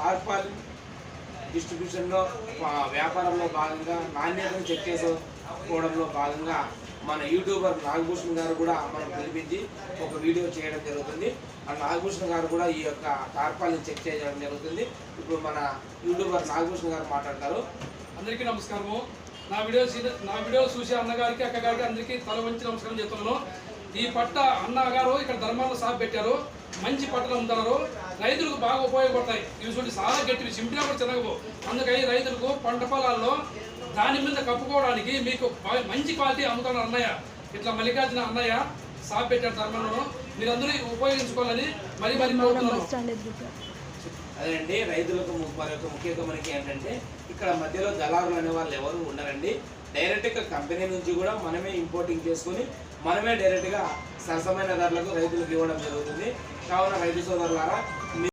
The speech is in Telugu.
తార్పాలిన్ డిస్ట్రిబ్యూషన్లో వ్యాపారంలో భాగంగా నాణ్యతను చెక్ చేసుకోవడంలో భాగంగా మన యూట్యూబర్ నాగభూషణ్ గారు కూడా మనం పిలిపించి ఒక వీడియో చేయడం జరుగుతుంది. ఆ నాగభూషణ్ గారు కూడా ఈ యొక్క తార్పాలిని చెక్ చేయడం జరుగుతుంది. ఇప్పుడు మన యూట్యూబర్ నాగభూషణ్ గారు మాట్లాడతారు. అందరికీ నమస్కారము. నా వీడియో చూసి అన్నగారికి అక్కగారికి అందరికీ తల వంచి నమస్కారం చేస్తున్నాను. ఈ పట్ట అన్నగారు ఇక్కడ ధర్మాల్లో సాగు పెట్టారు. మంచి పట్టలు అమ్ముతున్నారు. రైతులకు బాగా ఉపయోగపడతాయి. ఇవి చూడండి చాలా గట్టివి, సింపిగా కూడా చిన్నగో. అందుకని రైతులకు పంట పొలాల్లో దాని మీద కప్పుకోవడానికి మీకు మంచి క్వాలిటీ అమ్ముతున్నారు అన్నయ్య. ఇట్లా మల్లికార్జున అన్నయ్య సాగు పెట్టారు ధర్మంలో. మీరందరూ ఉపయోగించుకోవాలని మరి అదేనండి, రైతులకు ముఖ్యంగా మనకి ఏంటంటే ఇక్కడ మధ్యలో దళారులు అనే వాళ్ళు ఎవరు ఉండరండి. డైరెక్ట్గా కంపెనీ నుంచి కూడా మనమే ఇంపోర్టింగ్ చేసుకుని మనమే డైరెక్ట్గా సరసమైన ధరలకు రైతులకు ఇవ్వడం జరుగుతుంది. కావున రైతు సోదరులారా